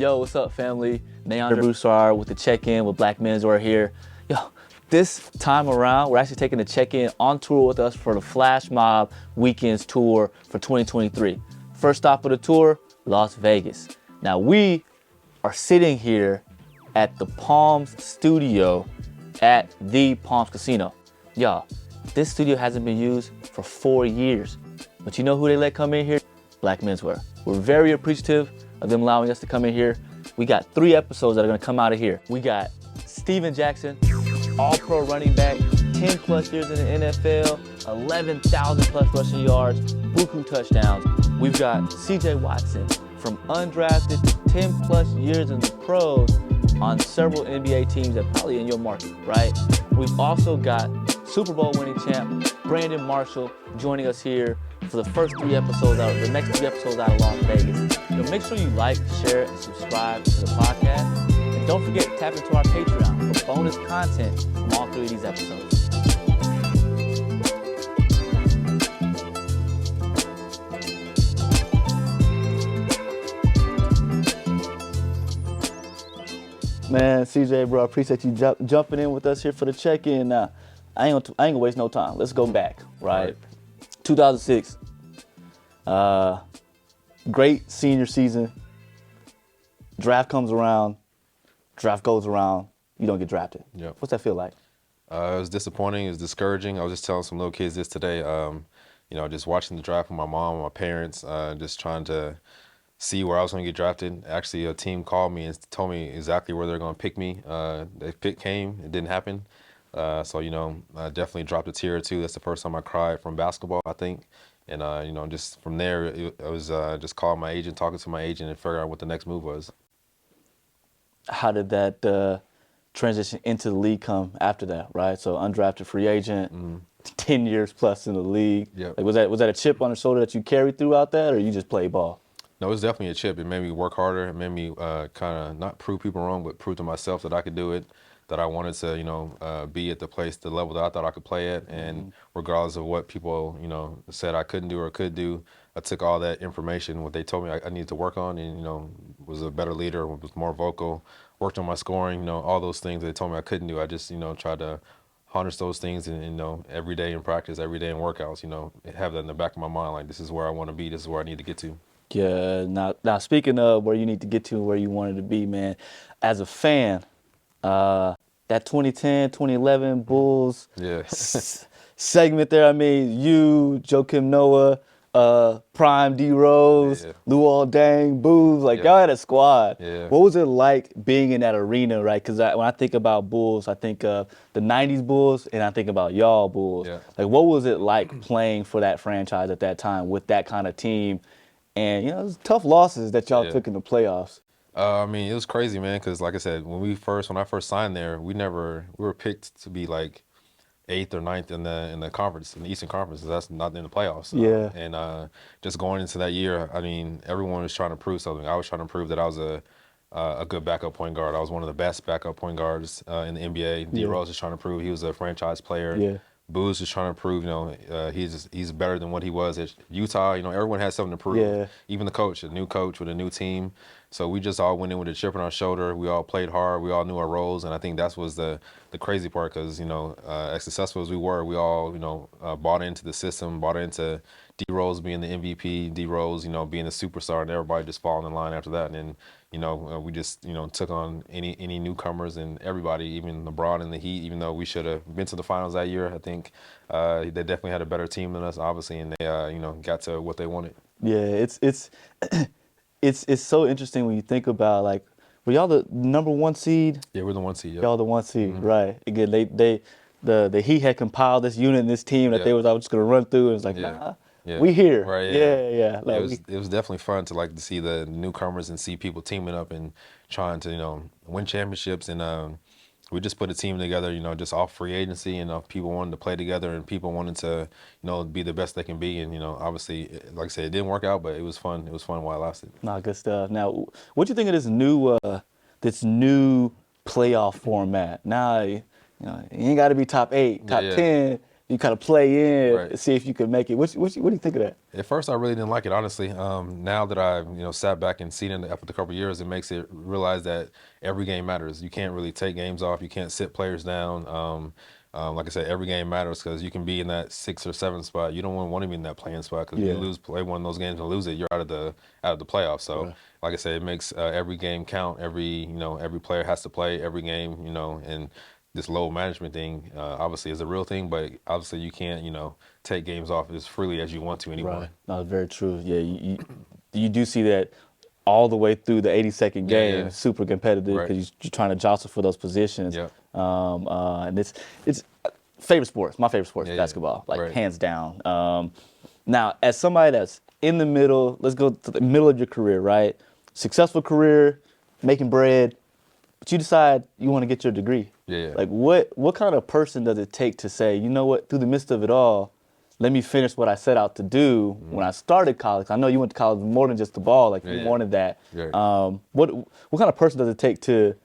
Yo, what's up, family? NeAndre Broussard with the check-in with Black Menswear here. Yo, this time around, we're actually taking the check-in on tour with us for the Flash Mob Weekends Tour for 2023. First stop of the tour, Las Vegas. Now, we are sitting here at the Palms Studio at the Palms Casino. Y'all, this studio hasn't been used for 4 years. But you know who they let come in here? Black Menswear. We're very appreciative of them allowing us to come in here. We got 3 episodes that are gonna come out of here. We got Steven Jackson, all-pro running back, 10 plus years in the NFL, 11,000 plus rushing yards, buku touchdowns. We've got CJ Watson from undrafted to 10 plus years in the pros on several NBA teams that are probably in your market, right? We've also got Super Bowl winning champ Brandon Marshall joining us here for the next 3 episodes out of Las Vegas. Make sure you like, share, and subscribe to the podcast. And don't forget to tap into our Patreon for bonus content from all 3 of these episodes. Man, CJ, bro, I appreciate you jumping in with us here for the check-in. Now, I ain't gonna waste no time. Let's go back, right? 2006. Great senior season. Draft comes around. Draft goes around. You don't get drafted. Yep. What's that feel like? It was disappointing. It was discouraging. I was just telling some little kids this today. Just watching the draft with my mom and my parents, just trying to see where I was going to get drafted. Actually, a team called me and told me exactly where they're going to pick me. The pick came. It didn't happen. I definitely dropped a tear or two. That's the first time I cried from basketball, I think. And, just from there, I was just calling my agent, talking to my agent, and figuring out what the next move was. How did that transition into the league come after that, right? So undrafted free agent, 10 years plus in the league. Yep. Like, was that a chip on the shoulder that you carried throughout that, or you just played ball? No, it was definitely a chip. It made me work harder. It made me kind of not prove people wrong, but prove to myself that I could do it, that I wanted to, be at the level that I thought I could play at. And regardless of what people, said I couldn't do or could do, I took all that information, what they told me I needed to work on, and, was a better leader, was more vocal, worked on my scoring, all those things that they told me I couldn't do. I just, tried to harness those things and, every day in practice, every day in workouts, have that in the back of my mind, like, this is where I want to be, this is where I need to get to. Yeah, now speaking of where you need to get to and where you wanted to be, man, as a fan, that 2010, 2011 Bulls segment there, you, Joakim Noah, Prime D Rose, Luol Deng, Boobs, y'all had a squad. Yeah. What was it like being in that arena, right? Because when I think about Bulls, I think of the 90s Bulls and I think about y'all Bulls. Yeah. Like, what was it like playing for that franchise at that time with that kind of team? And, it was tough losses that y'all took in the playoffs. It was crazy, man, because like I said, when I first signed there, we were picked to be like 8th or 9th in the conference, in the Eastern Conference. That's not in the playoffs. And just going into that year, everyone was trying to prove something. I was trying to prove that I was a good backup point guard. I was one of the best backup point guards in the NBA. D Rose was trying to prove he was a franchise player. Yeah. Booz was trying to prove, he's better than what he was at Utah. Everyone had something to prove. Yeah. Even the coach, a new coach with a new team. So we just all went in with a chip on our shoulder. We all played hard. We all knew our roles, and I think that was the crazy part because, as successful as we were, we all, bought into the system, bought into D Rose being the MVP, D Rose, being the superstar, and everybody just falling in line after that. And then, we just, took on any newcomers and everybody, even LeBron and the Heat, even though we should have been to the finals that year. I think they definitely had a better team than us, obviously, and they, got to what they wanted. Yeah, it's so interesting when you think about, like, were y'all the number 1 seed? Yeah, we're the 1 seed. Yep. Y'all the 1 seed, right? Again, the Heat had compiled this unit and this team that they was just gonna run through, and it's like, nah. Yeah. We here. Right, yeah. Like, it was definitely fun to to see the newcomers and see people teaming up and trying to, win championships. And we just put a team together, just off free agency, and people wanted to play together and people wanted to, be the best they can be. And, obviously, like I said, it didn't work out, but it was fun. It was fun while it lasted. Nah, good stuff. Now, what do you think of this new playoff format? Now, you ain't got to be top 8, top 10. you kind of play in Right. and see if you can make it. What do you think of that? At first, I really didn't like it, honestly. Now that I've sat back and seen it after a couple of years, it makes it realize that every game matters. You can't really take games off. You can't sit players down. Like I said, every game matters because you can be in that 6th or 7th spot. You don't want to be in that playing spot because Yeah. you play one of those games and lose it, you're out of the playoffs. So, Right. like I said, it makes every game count. Every player has to play every game. And this load management thing obviously is a real thing, but obviously you can't take games off as freely as you want to anymore. Right. No, very true. Yeah, you do see that all the way through the 82nd game. Yeah. It's super competitive Right. because you're trying to jostle for those positions. Yeah. And it's favorite sports. My favorite sport is Yeah, basketball, like right. hands down. Now, as somebody that's in the middle, let's go to the middle of your career, right? Successful career, making bread, but you decide you want to get your degree. Yeah. Like what kind of person does it take to say, you know what, through the midst of it all, let me finish what I set out to do when I started college. I know you went to college more than just the ball, like you Yeah. wanted that. Yeah. What kind of person does it take to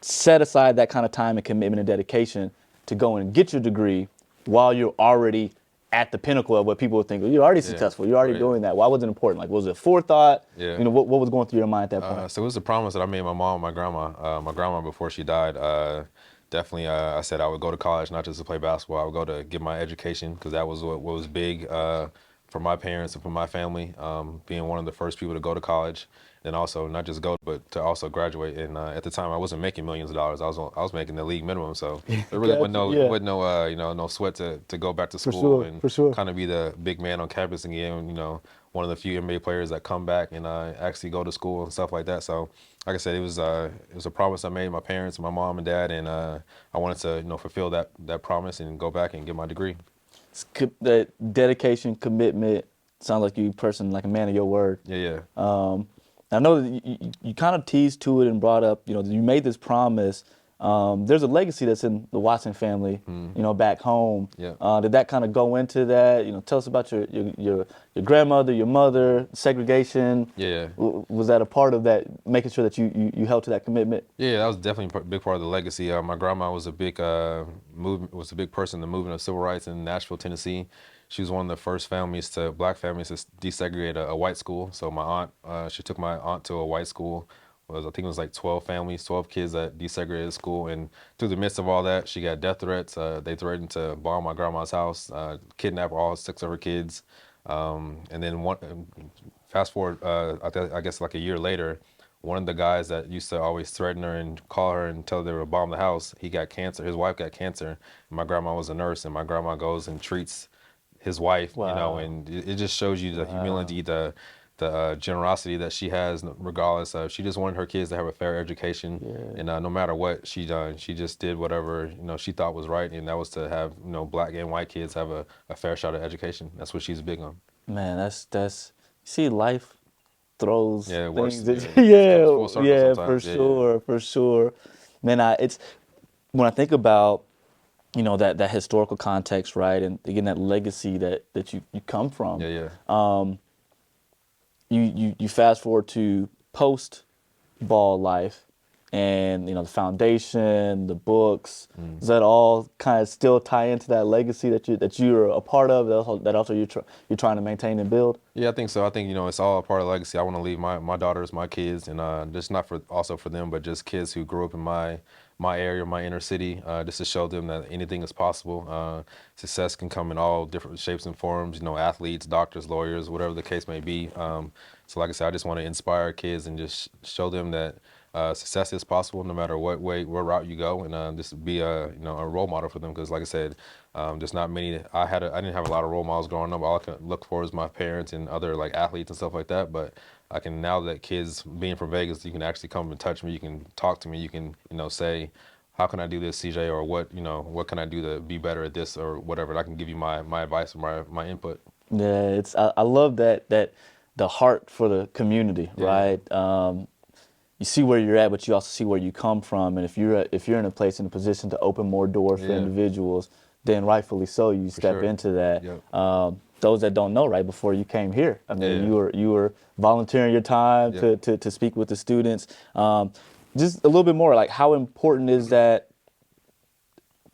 set aside that kind of time and commitment and dedication to go and get your degree while you're already at the pinnacle of what people would think, well, you're already successful, you're already Right. doing that. Why was it important? Like, was it forethought? Yeah. What was going through your mind at that point? So it was a promise that I made my mom and my grandma. My grandma, before she died, definitely I said I would go to college, not just to play basketball. I would go to get my education because that was what was big for my parents and for my family, being one of the first people to go to college. And also not just go, but to also graduate. And at the time, I wasn't making millions of dollars. I was making the league minimum, so there really wasn't no sweat to go back to school For sure. kind of be the big man on campus again. One of the few NBA players that come back and actually go to school and stuff like that. So, like I said, it was a promise I made my parents, my mom and dad, and I wanted to fulfill that promise and go back and get my degree. That dedication, commitment, sounds like you person, like a man of your word. Yeah. I know that you kind of teased to it and brought up, you made this promise. There's a legacy that's in the Watson family, back home. Yeah. Did that kind of go into that? Tell us about your grandmother, your mother, segregation. Yeah. Was that a part of that, making sure that you held to that commitment? Yeah, that was definitely a big part of the legacy. My grandma was a big person in the movement of civil rights in Nashville, Tennessee. She was one of the first black families to desegregate a white school. So my aunt, she took my aunt to a white school. I think it was like 12 families, 12 kids that desegregated school. And through the midst of all that, she got death threats. They threatened to bomb my grandma's house, kidnap all 6 of her kids. And then fast forward, I guess like a year later, one of the guys that used to always threaten her and call her and tell her they would bomb the house, he got cancer. His wife got cancer. And my grandma was a nurse, and my grandma goes and treats his wife, Wow. and it just shows you the humility, the generosity that she has, regardless of, she just wanted her kids to have a fair education. Yeah. And no matter what she done, she just did whatever she thought was right, and that was to have black and white kids have a fair shot at education. That's what she's big on. Man, that's see, life throws Yeah, it works. things. It comes full circle for sometimes. Yeah, sure, for sure. Man, it's when I think about that historical context, right, and again that legacy that you come from. Yeah. You fast forward to post ball life, and the foundation, the books. Does that all kind of still tie into that legacy that you're a part of? That also you're trying to maintain and build. Yeah, I think so. I think it's all a part of legacy. I want to leave my daughters, my kids, and just not for them, but just kids who grew up in my area, my inner city, just to show them that anything is possible. Success can come in all different shapes and forms. Athletes, doctors, lawyers, whatever the case may be. So, like I said, I just want to inspire kids and just show them that success is possible no matter what route you go, and just be a role model for them. Because, like I said, there's not many. I didn't have a lot of role models growing up. All I could look for is my parents and other like athletes and stuff like that. But I can, now that kids being from Vegas, you can actually come and touch me. You can talk to me. You can say, how can I do this, CJ, or what can I do to be better at this or whatever. And I can give you my advice or my input. Yeah, I love that the heart for the community, right? You see where you're at, but you also see where you come from. And if you're in a place, in a position to open more doors for individuals, then rightfully so, you step into that. Yep. Those that don't know, right before you came here, I mean, you were volunteering your time to speak with the students. Just a little bit more, like how important is that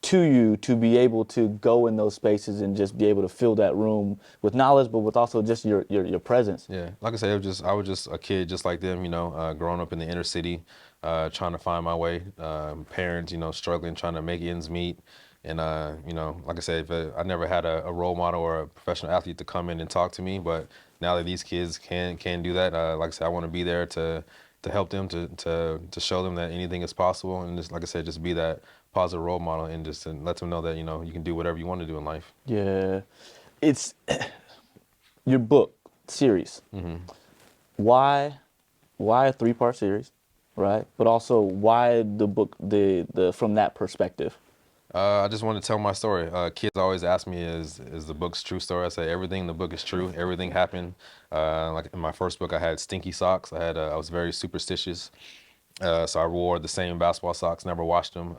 to you to be able to go in those spaces and just be able to fill that room with knowledge, but with also just your presence? Yeah, like I said, I was just a kid just like them, growing up in the inner city, trying to find my way. Parents, struggling, trying to make ends meet. And, like I said, I never had a role model or a professional athlete to come in and talk to me, but now that these kids can do that, like I said, I want to be there to help them, to show them that anything is possible. And just, like I said, just be that positive role model and just and let them know that, you can do whatever you want to do in life. Yeah. It's your book series. Mm-hmm. Why a 3-part series, right? But also why the book the from that perspective? I just want to tell my story. Kids always ask me, is the book's true story? I say everything in the book is true. Everything happened. Like in my first book, I had stinky socks. I was very superstitious. So I wore the same basketball socks, never washed them.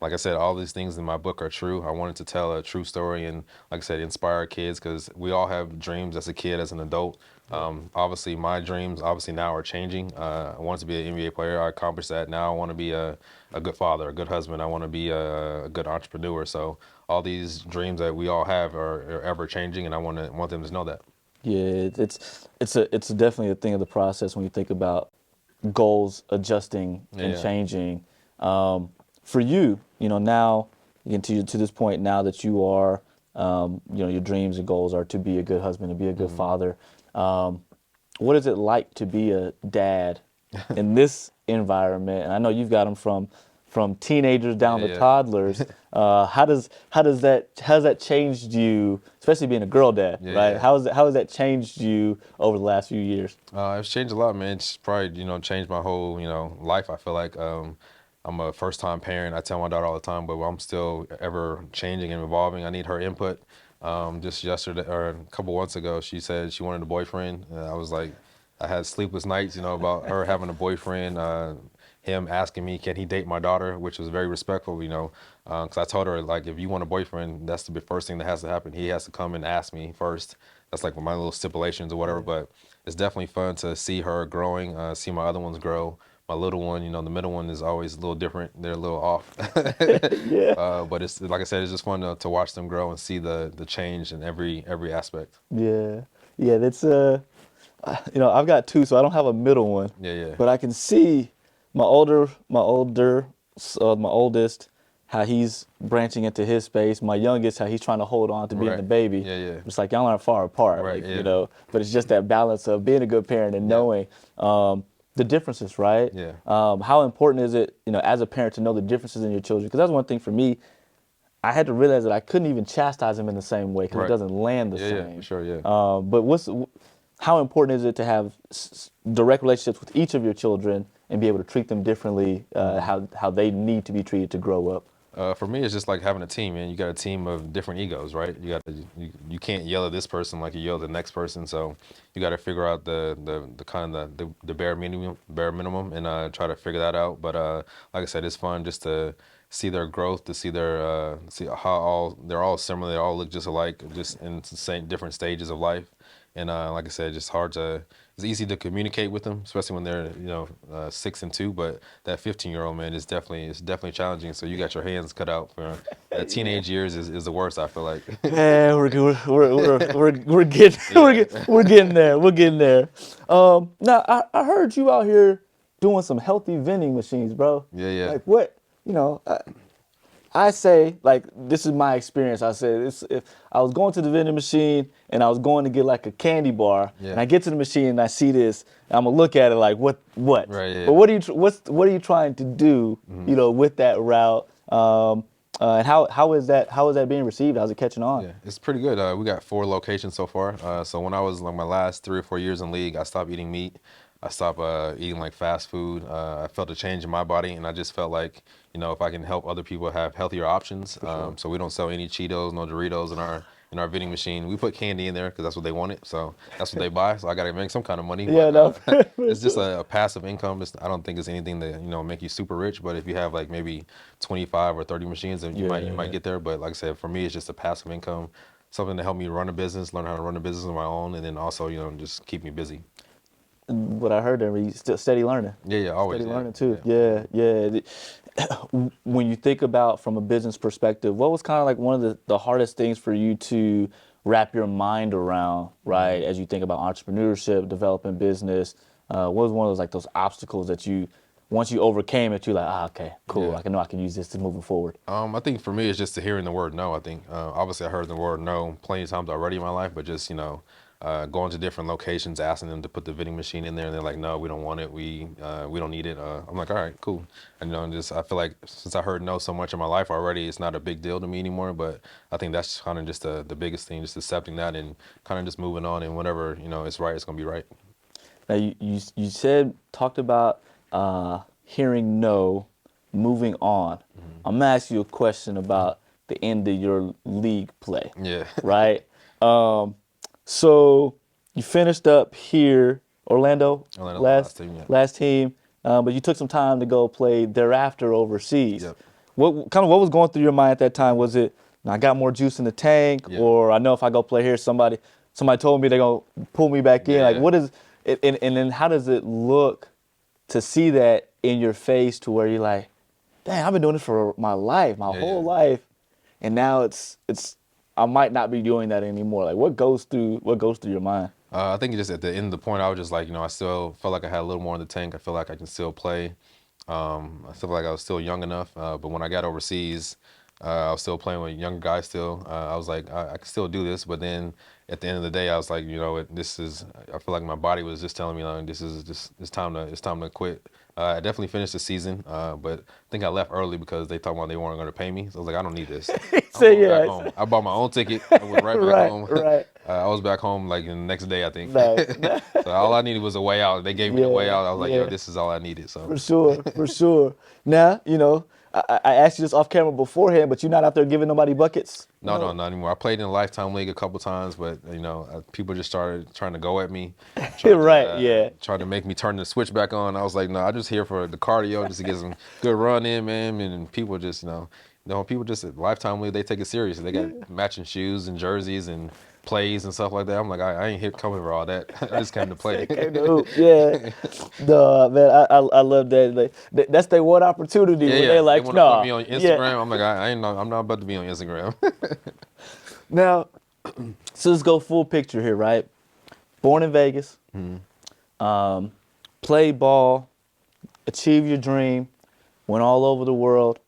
Like I said, all these things in my book are true. I wanted to tell a true story and, like I said, inspire kids because we all have dreams as a kid, as an adult. Obviously, my dreams now are changing. I wanted to be an NBA player. I accomplished that. Now I want to be a good father, a good husband. I want to be a good entrepreneur. So all these dreams that we all have are ever changing, and I want them to know that. Yeah, it's definitely a thing of the process when you think about goals adjusting and Yeah. changing. For you, now again to this point, now that you are, your dreams and goals are to be a good husband, to be a good father. What is it like to be a dad in this environment? And I know you've got them from teenagers down to Yeah. toddlers. How has that changed you, especially being a girl dad, Yeah, right? yeah. How has that changed you over the last few years? It's changed a lot, man. It's probably, changed my whole, life. I feel like I'm a first-time parent. I tell my daughter all the time, but I'm still ever changing and evolving. I need her input. Just yesterday or a couple months ago, she said she wanted a boyfriend. I was like, I had sleepless nights, about her having a boyfriend. Him asking me, can he date my daughter, which was very respectful, because I told her, like, if you want a boyfriend, that's the first thing that has to happen. He has to come and ask me first. That's like my little stipulations or whatever, but it's definitely fun to see her growing, see my other ones grow. My little one, the middle one is always a little different. They're a little off. Yeah. But it's, like I said, it's just fun to watch them grow and see the change in every aspect. Yeah. Yeah, that's I've got two, so I don't have a middle one. Yeah, yeah. But I can see my oldest, how he's branching into his space. My youngest, how he's trying to hold on to being Right. the baby. Yeah, yeah. It's like y'all aren't far apart, Right, like, yeah. But it's just that balance of being a good parent and Yeah. knowing the differences, right? Yeah. How important is it, as a parent, to know the differences in your children? Because that's one thing for me. I had to realize that I couldn't even chastise him in the same way because Right. it doesn't land the Yeah, same. yeah, for sure, yeah. But how important is it to have direct relationships with each of your children and be able to treat them differently, how they need to be treated to grow up? For me, it's just like having a team, man. You got a team of different egos, right? You can't yell at this person like you yell at the next person. So you got to figure out the kind of the bare minimum, and try to figure that out. But like I said, it's fun just to see their growth, to see their see how they're all similar. They all look just alike, just in the same different stages of life. And like I said, just it's easy to communicate with them, especially when they're 6 and 2. But that 15-year-old man is definitely challenging. So you got your hands cut out for the teenage years is the worst. I feel like. Yeah, we're getting we're getting there. We're getting there. Now I heard you out here doing some healthy vending machines, bro. Yeah, yeah. Like what? I say, like, this is my experience. I said, if I was going to the vending machine and I was going to get like a candy bar, Yeah. and I get to the machine and I see this, I'm gonna look at it like, what? Right, yeah. But what are you trying to do, with that route? And how is that being received? How's it catching on? Yeah, it's pretty good. We got 4 locations so far. So when I was like my last 3 or 4 years in league, I stopped eating meat. I stopped eating like fast food. I felt a change in my body, and I just felt like, if I can help other people have healthier options. So we don't sell any Cheetos, no Doritos in our vending machine. We put candy in there because that's what they wanted. So that's what they buy. So I got to make some kind of money. Yeah, but, no. it's just a passive income. I don't think it's anything that make you super rich. But if you have like maybe 25 or 30 machines, then you might get there. But like I said, for me, it's just a passive income, something to help me run a business, learn how to run a business on my own, and then also just keep me busy. What I heard there, you still steady learning. Yeah, always. Steady Yeah. learning too. Yeah. when you think about from a business perspective, what was kind of like one of the hardest things for you to wrap your mind around, right? As you think about entrepreneurship, developing business, what was one of those like those obstacles that you, once you overcame it, you're like, okay, cool, Yeah. I know I can use this to moving forward. I think for me, it's just hearing the word no. I think obviously I heard the word no plenty of times already in my life, but just going to different locations, asking them to put the vending machine in there, and they're like, no, we don't want it. We don't need it. I'm like, all right, cool. And and just I feel like since I heard no so much in my life already, it's not a big deal to me anymore. But I think that's kind of just the biggest thing, just accepting that and kind of just moving on. And whenever it's right, it's gonna be right. Now you said talked about hearing no, moving on. I'm gonna ask you a question about the end of your league play. Yeah. Right. So you finished up here, Orlando, Orlando, last last team, yeah. last team, but you took some time to go play thereafter overseas. Yep. What was going through your mind at that time? Was it I got more juice in the tank, Yeah. or I know if I go play here, somebody told me they're gonna pull me back in? Like, Yeah. what is it, and then how does it look to see that in your face to where you're like, dang, I've been doing this for my life, my whole life, and now it's I might not be doing that anymore. Like, what goes through your mind? I think just at the end of the point, I was just like, I still felt like I had a little more in the tank. I feel like I can still play. I feel like I was still young enough. But when I got overseas, I was still playing with younger guys still. I was like, I can still do this. But then at the end of the day, I was like, this is, I feel like my body was just telling me, like, it's time to quit. I definitely finished the season, but I think I left early because they thought they weren't going to pay me. So I was like, I don't need this. I'm going back home. I bought my own ticket. I went right back home. Right. I was back home like the next day, I think. Nice. So all I needed was a way out. They gave me a way out. I was like, yo, this is all I needed. So For sure. Now, I asked you this off camera beforehand, but you're not out there giving nobody buckets. No, not anymore. I played in a Lifetime League a couple times, but people just started trying to go at me. Trying to make me turn the switch back on. I was like, no, I'm just here for the cardio, just to get some good run in, man. And people just, people just at Lifetime League, they take it serious. They got matching shoes and jerseys and plays and stuff like that. I'm like, I ain't here coming for all that. I just came to play. Yeah. No, man, I love that. Like, that's their one opportunity when they're like, they want no. to put me on Instagram. I'm like, I'm not about to be on Instagram. Now, so let's go full picture here, right? Born in Vegas, play ball, achieve your dream, went all over the world,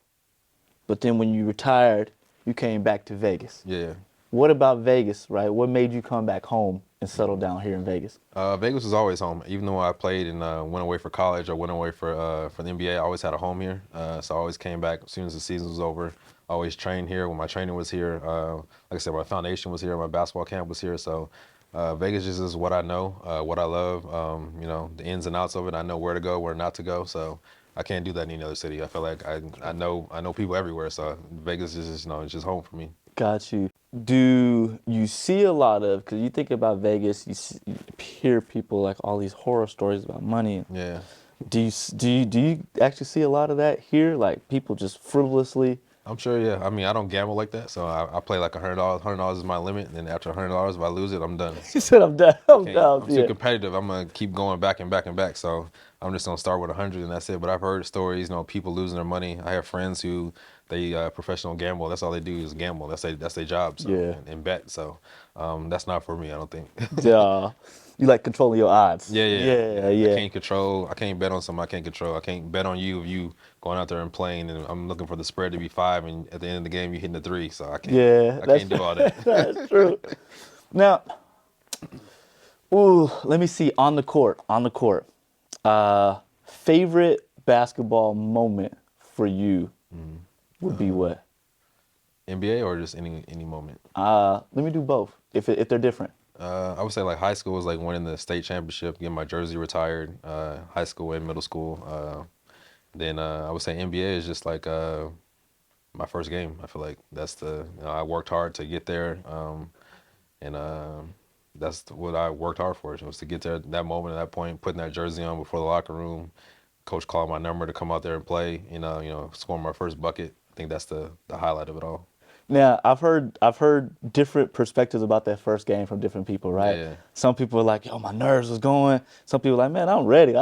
but then when you retired, you came back to Vegas. Yeah. What about Vegas, right? What made you come back home and settle down here in Vegas? Vegas was always home. Even though I played and went away for college or went away for the NBA, I always had a home here. So I always came back as soon as the season was over. I always trained here when my training was here. Like I said, my foundation was here, my basketball camp was here. So Vegas just is what I know, what I love. The ins and outs of it. I know where to go, where not to go. So I can't do that in any other city. I feel like I know people everywhere. So Vegas is just it's just home for me. Got you. Do you see a lot of, because you think about Vegas, you hear people like all these horror stories about money. Yeah. Do you actually see a lot of that here? Like people just frivolously? I'm sure, yeah. I mean, I don't gamble like that, so I play like $100. $100 is my limit, and then after $100, if I lose it, I'm done. You said I'm done. I'm done. I'm too competitive. I'm gonna keep going back and back and back. So I'm just gonna start with 100, and that's it. But I've heard stories, people losing their money. I have friends who they professional gamble. That's all they do is gamble. That's their job. So, and bet. So that's not for me. I don't think. Yeah. You like controlling your odds. Yeah. I can't bet on something I can't control. I can't bet on you if you going out there and playing, and I'm looking for the spread to be 5, and at the end of the game you're hitting the 3. So I can't. I can't do all that. That's true. Now, let me see on the court. Favorite basketball moment for you would be what? NBA or just any moment? Let me do both if they're different. I would say like high school was like winning the state championship, getting my jersey retired. High school and middle school. Then I would say NBA is just like my first game. I feel like that's I worked hard to get there, and that's what I worked hard for. Was to get there at that moment, at that point, putting that jersey on before the locker room. Coach called my number to come out there and play. Scoring my first bucket. I think that's the highlight of it all. Now, I've heard different perspectives about that first game from different people, right? Yeah. Some people are like, yo, my nerves was going. Some people are like, man, I'm ready.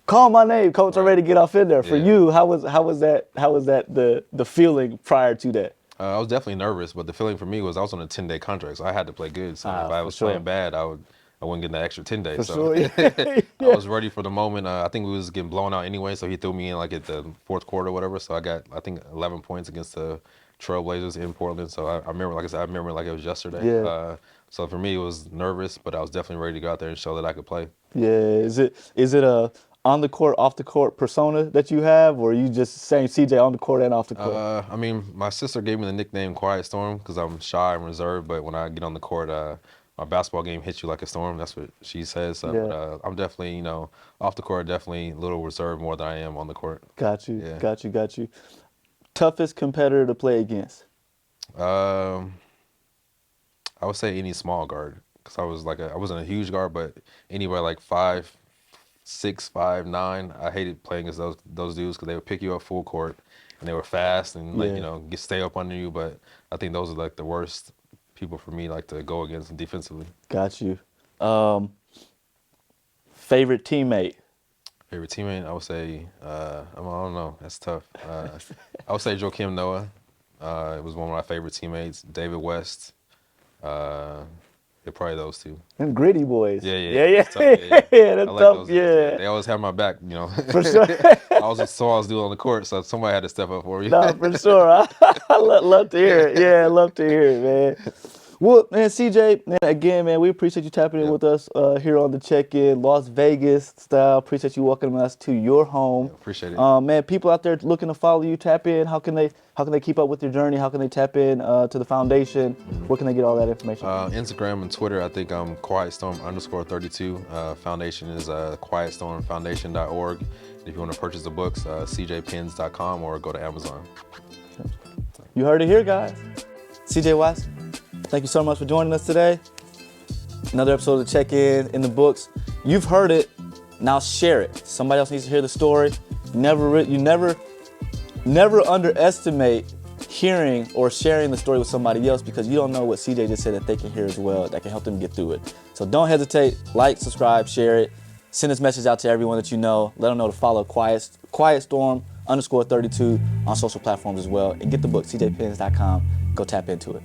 call my name, coach. I'm ready to get off in there. For Yeah. you, how was that the feeling prior to that? I was definitely nervous, but the feeling for me was I was on a 10-day contract, so I had to play good. So if I For was sure. playing bad, I wouldn't get that extra 10 days. For So sure, yeah. I was ready for the moment. I think we was getting blown out anyway, so he threw me in like at the fourth quarter or whatever. So I got, I think, 11 points against the Trailblazers in Portland. So I remember, like I said, I remember like it was yesterday. Yeah. So for me, it was nervous, but I was definitely ready to go out there and show that I could play. Yeah, is it a on the court, off the court persona that you have, or are you just saying CJ on the court and off the court? I mean, my sister gave me the nickname Quiet Storm because I'm shy and reserved, but when I get on the court, my basketball game hits you like a storm. That's what she says. So, Yeah. but, I'm definitely, off the court, definitely a little reserved more than I am on the court. Got you, Yeah. got you. Toughest competitor to play against? I would say any small guard because I wasn't a huge guard, but anywhere like 5'6", 5'9", I hated playing against those dudes because they would pick you up full court and they were fast and stay up under you. But I think those are like the worst people for me like to go against defensively. Got you. Favorite teammate? Favorite teammate, I would say, I don't know, that's tough. I would say Joakim Noah. It was one of my favorite teammates. David West. Probably those two. Them gritty boys. Yeah. Tough, yeah, that's I like tough. those guys. Yeah. They always have my back, For sure. I was doing on the court, so somebody had to step up for me. No, for sure. I love to hear it. Yeah, I love to hear it, man. Well, man, CJ, man, again, man, we appreciate you tapping in with us here on the check-in, Las Vegas style. Appreciate you welcoming us to your home. Yeah, appreciate it. Man, people out there looking to follow you, tap in. How can they keep up with your journey? How can they tap in to the foundation? Where can they get all that information? Instagram and Twitter, I think I'm QuietStorm_32. Foundation is QuietStormFoundation.org. If you want to purchase the books, cjpens.com or go to Amazon. You heard it here, guys. CJ Watts, thank you so much for joining us today. Another episode of Check-In in the books. You've heard it, now share it. Somebody else needs to hear the story. You never underestimate hearing or sharing the story with somebody else because you don't know what CJ just said that they can hear as well, that can help them get through it. So don't hesitate, like, subscribe, share it. Send this message out to everyone that you know. Let them know to follow QuietStorm_32 on social platforms as well. And get the book, cjpens.com. Go tap into it.